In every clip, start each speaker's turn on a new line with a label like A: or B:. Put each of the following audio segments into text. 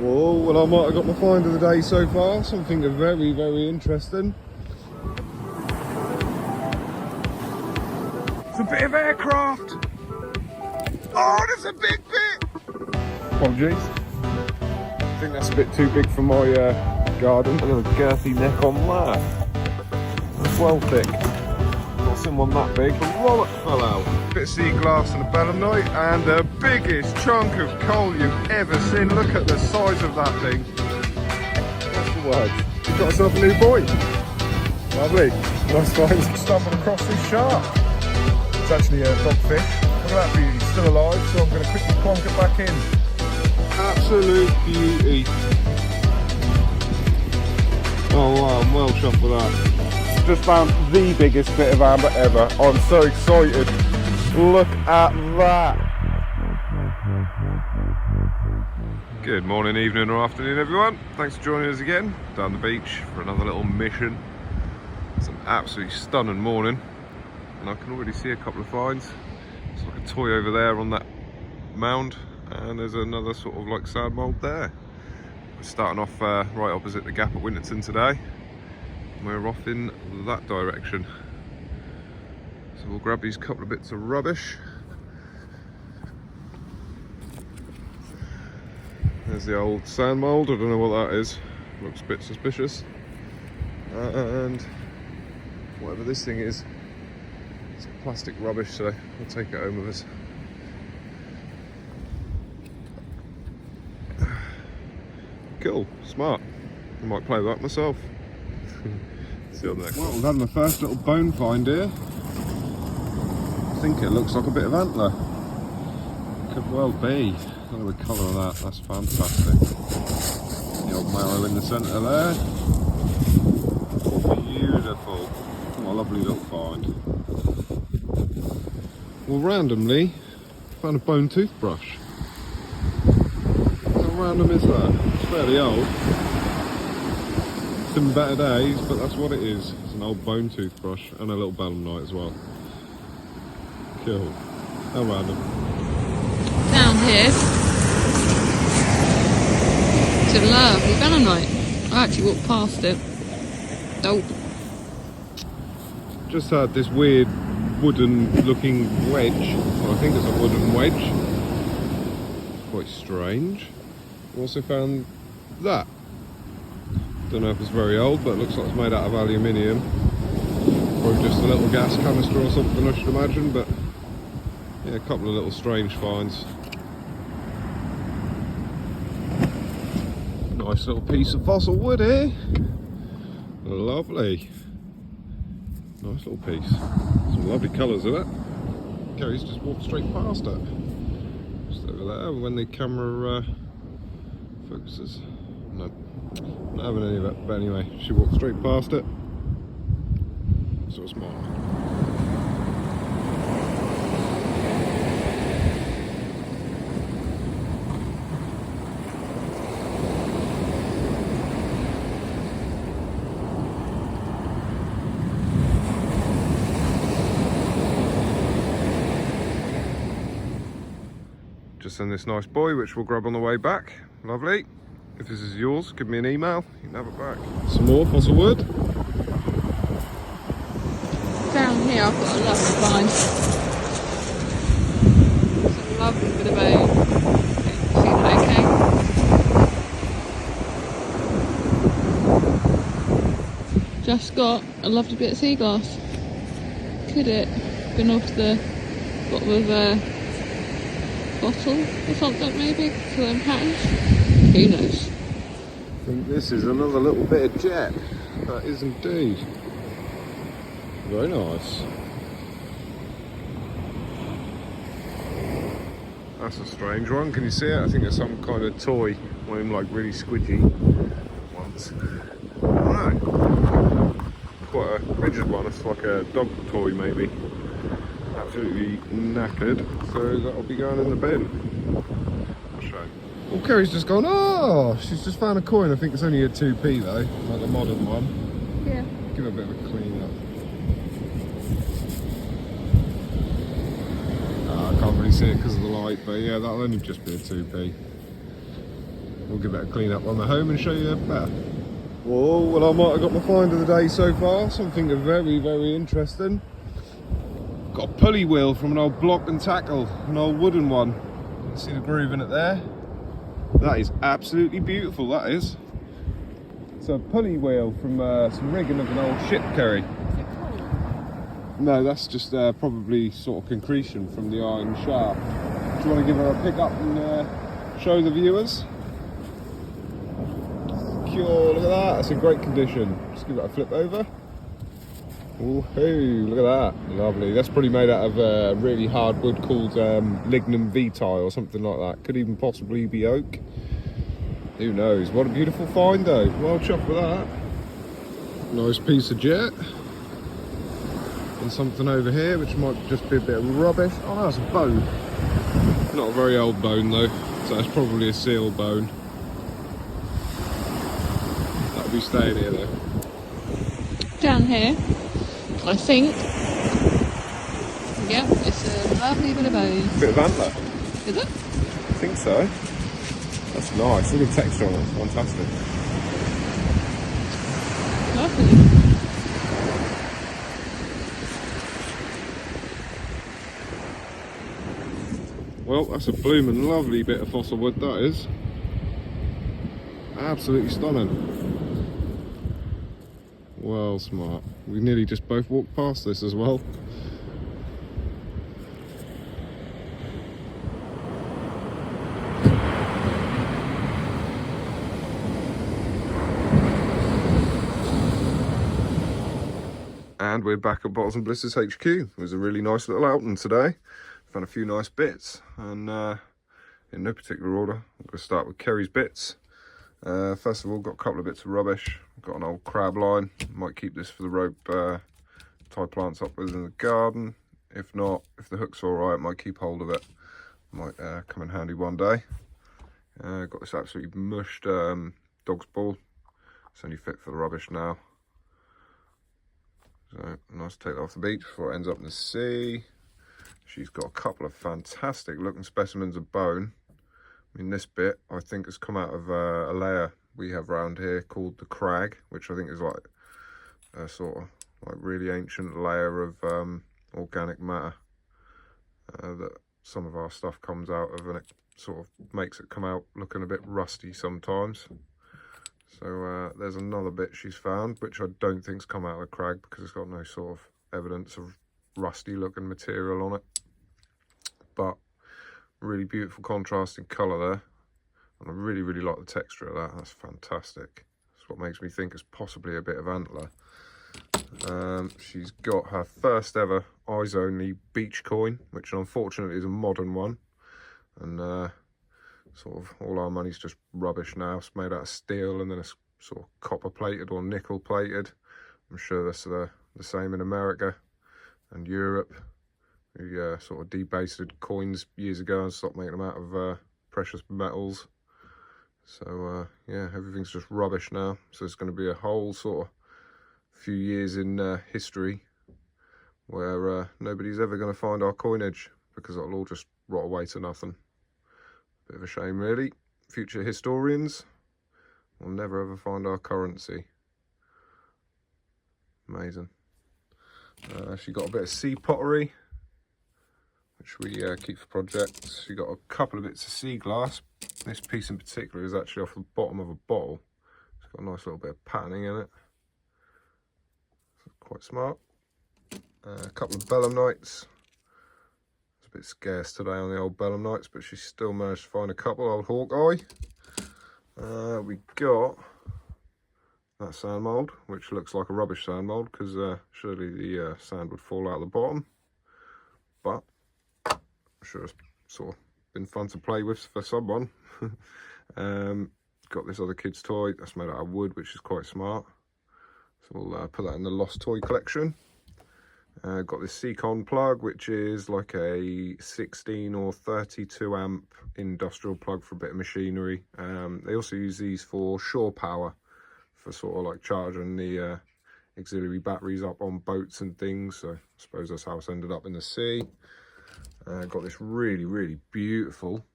A: Oh, well, I might have got my find of the day so far. Something very, very interesting. It's a bit of aircraft. Oh, that's a big bit. Apologies. I think that's a bit too big for my garden. Look at the girthy neck on that. That's well thick. Not seen one that big. The wallet fell out. Bit of sea glass and a belemnite, and the biggest chunk of coal you've ever seen. Look at the size of that thing. What's the word? You've got yourself a new boy. Lovely. Nice find. Stumbled across this shark. It's actually a dogfish. Look at that beauty. It's still alive, so I'm going to quickly plonk it back in. Absolute beauty. Oh wow, I'm well chuffed with that. Just found the biggest bit of amber ever. I'm so excited. Look at that. Good morning, evening or afternoon everyone. Thanks for joining us again down the beach for another little mission. It's an absolutely stunning morning and I can already see a couple of finds. It's like a toy over there on that mound and there's another sort of like sand mould there. We're starting off right opposite the gap at Winterton today. We're off in that direction. So we'll grab these couple of bits of rubbish. There's the old sand mould, I don't know what that is. Looks a bit suspicious. And whatever this thing is, it's plastic rubbish, so we'll take it home with us. Cool, smart. I might play that myself. See you next. Well, we've had my first little bone find here. I think it looks like a bit of antler. Could well be. Look at the colour of that, that's fantastic. The old marrow in the centre there. Beautiful. What a lovely little find. Well, randomly, found a bone toothbrush. How random is that? It's fairly old. It's in better days, but that's what it is. It's an old bone toothbrush and a little belemnite as well. Cool. How random.
B: Down here, it's a lovely belemnite. I actually walked past it. Dope.
A: Just had this weird wooden looking wedge. Well, I think it's a wooden wedge. Quite strange. Also found that. Don't know if it's very old, but it looks like it's made out of aluminium. Probably just a little gas canister or something, I should imagine, but yeah, a couple of little strange finds. Nice little piece of fossil wood here. Lovely. Nice little piece. Some lovely colours in it. Kerry's just walked straight past it. Just over there when the camera focuses. No, not having any of it. But anyway, she walked straight past it. So smart. Just send this nice boy, which we'll grab on the way back. Lovely. If this is yours, give me an email, you can have it back. Some more fossil wood.
B: Down here I've got a lovely find. It's a lovely bit of bone. See that okay? Just got a lovely bit of sea glass. Could it been off the bottom of a bottle or something maybe? To them patterns? Who knows?
A: I think this is another little bit of jet. That is indeed. Very nice. That's a strange one. Can you see it? I think it's some kind of toy. One of them like really squidgy ones. I don't know. Quite a rigid one. It's like a dog toy maybe. Absolutely knackered. So that'll be going in the bin. Shame. Well, Kerry's just gone, oh, she's just found a coin. I think it's only a 2p though, like a modern one.
B: Yeah.
A: Give it a bit of a clean up. I can't really see it because of the light, but yeah, that'll only just be a 2p. we'll give it a clean up on the home and show you better. Whoa, well I might have got my find of the day so far, something very, very interesting. Got a pulley wheel from an old Block and Tackle, an old wooden one. You can see the groove in it there. That is absolutely beautiful, that is. It's a pulley wheel from some rigging of an old ship carry. No, that's just probably sort of concretion from the iron shaft. Do you want to give her a pick up and show the viewers? Cool, look at that, that's in great condition. Just give it a flip over. Woohoo, look at that, lovely. That's probably made out of really hard wood called lignum vitae or something like that. Could even possibly be oak. Who knows? What a beautiful find though. Well chuffed with that. Nice piece of jet. And something over here which might just be a bit of rubbish. Oh no, it's a bone. Not a very old bone though, so that's probably a seal bone. That'll be staying here though.
B: Down here, I think, yeah, it's a lovely bit of bone.
A: Bit of antler.
B: Is it?
A: I think so. That's nice. Look at the texture on it. It's fantastic.
B: Lovely.
A: Well, that's a blooming lovely bit of fossil wood, that is. Absolutely stunning. Well smart. We nearly just both walked past this as well. And we're back at Bottles and Blisters HQ. It was a really nice little outing today. Found a few nice bits, and in no particular order, I'm going to start with Kerry's bits. First of all, got a couple of bits of rubbish. Got an old crab line. Might keep this for the rope tie plants up with in the garden. If not, if the hook's alright, might keep hold of it. Might come in handy one day. Got this absolutely mushed dog's ball. It's only fit for the rubbish now. So nice to take that off the beach before it ends up in the sea. She's got a couple of fantastic looking specimens of bone. I mean, this bit I think has come out of a layer we have around here called the crag, which I think is like a sort of like really ancient layer of organic matter that some of our stuff comes out of, and it sort of makes it come out looking a bit rusty sometimes. So there's another bit she's found, which I don't think's come out of the crag because it's got no sort of evidence of rusty looking material on it. But really beautiful contrasting colour there. And I really, really like the texture of that. That's fantastic. That's what makes me think it's possibly a bit of antler. She's got her first ever eyes only beach coin, which unfortunately is a modern one. And sort of all our money's just rubbish now. It's made out of steel and then it's sort of copper plated or nickel plated. I'm sure that's the same in America and Europe. We sort of debased coins years ago and stopped making them out of precious metals. So yeah, everything's just rubbish now. So it's going to be a whole sort of few years in history where nobody's ever going to find our coinage because it'll all just rot away to nothing. Bit of a shame really. Future historians will never ever find our currency. Amazing. She got a bit of sea pottery, which we keep for projects. She got a couple of bits of sea glass. This piece in particular is actually off the bottom of a bottle. It's got a nice little bit of patterning in it. Quite smart. A couple of belemnites. It's a bit scarce today on the old belemnites, but she still managed to find a couple. Old Hawkeye. We got that sand mould, which looks like a rubbish sand mould because surely the sand would fall out the bottom. But I'm sure it's sort of been fun to play with for someone. Got this other kid's toy that's made out of wood, which is quite smart. So we'll put that in the lost toy collection. Got this Seacon plug, which is like a 16 or 32 amp industrial plug for a bit of machinery. They also use these for shore power, for sort of like charging the auxiliary batteries up on boats and things. So I suppose that's how it's ended up in the sea. Got this really, really beautiful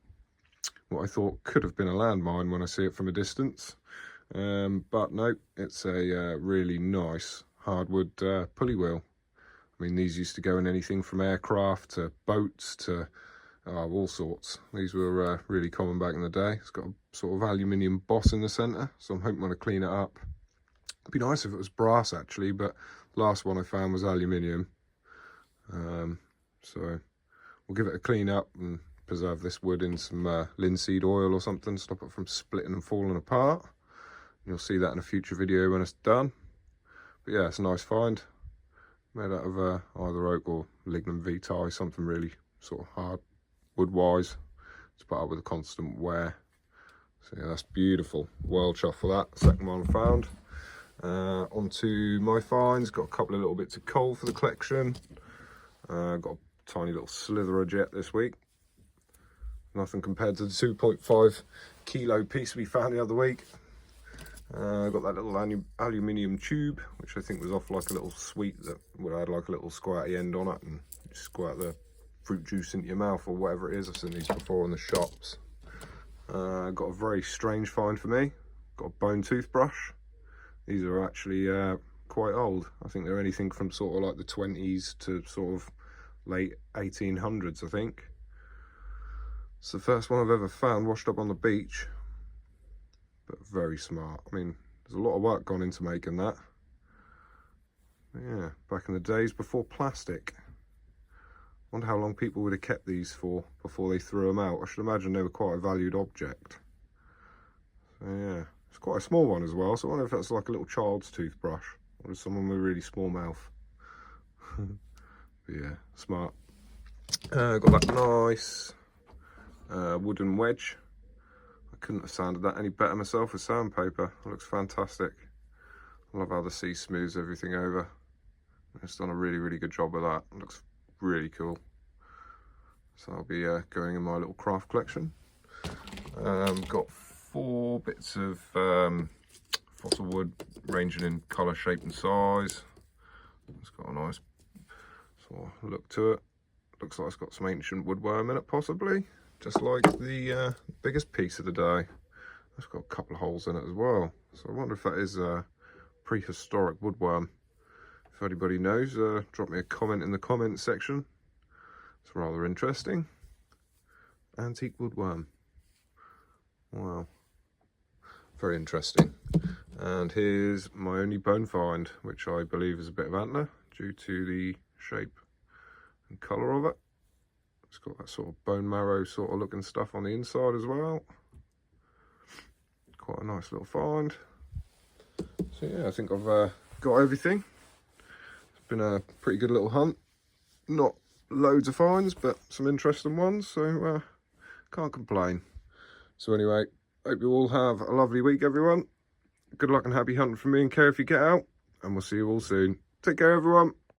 A: what I thought could have been a landmine when I see it from a distance. But no, it's a really nice hardwood pulley wheel. I mean, these used to go in anything from aircraft to boats to all sorts. These were really common back in the day. It's got a sort of aluminium boss in the centre, so I'm hoping when I clean it up. It'd be nice if it was brass actually, but the last one I found was aluminium. So we'll give it a clean up and preserve this wood in some linseed oil or something, stop it from splitting and falling apart. You'll see that in a future video when it's done. But yeah, it's a nice find. Made out of either oak or lignum vitae, something really sort of hard wood-wise to put up with a constant wear. So yeah, that's beautiful. Well chuffed for that. Second one I found. Onto my finds. Got a couple of little bits of coal for the collection. Got a tiny little slitherer jet this week. Nothing compared to the 2.5 kilo piece we found the other week. Got that little aluminium tube, which I think was off like a little sweet that would add like a little squirty end on it and you squirt the fruit juice into your mouth or whatever it is. I've seen these before in the shops. Got a very strange find for me. Got a bone toothbrush. These are actually quite old. I think they're anything from sort of like the 20s to sort of late 1800s, I think. It's the first one I've ever found washed up on the beach. But very smart. I mean, there's a lot of work gone into making that. Yeah, back in the days before plastic. Wonder how long people would have kept these for before they threw them out. I should imagine they were quite a valued object. So yeah, it's quite a small one as well. So I wonder if that's like a little child's toothbrush or someone with a really small mouth. But yeah, smart. Got that nice wooden wedge. Couldn't have sanded that any better myself with sandpaper. It looks fantastic. I love how the sea smooths everything over. It's done a really good job with that. It looks really cool. So I'll be going in my little craft collection. Got 4 bits of fossil wood ranging in colour, shape and size. It's got a nice sort of look to it. Looks like it's got some ancient woodworm in it possibly. Just like the biggest piece of the day. It's got a couple of holes in it as well. So I wonder if that is prehistoric woodworm. If anybody knows, drop me a comment in the comments section. It's rather interesting. Antique woodworm. Wow. Very interesting. And here's my only bone find, which I believe is a bit of antler due to the shape and colour of it. It's got that sort of bone marrow sort of looking stuff on the inside as well. Quite a nice little find. So yeah, I think I've got everything. It's been a pretty good little hunt. Not loads of finds, but some interesting ones, so can't complain. So anyway, hope you all have a lovely week, everyone. Good luck and happy hunting from me and Kerry if you get out, and we'll see you all soon. Take care, everyone.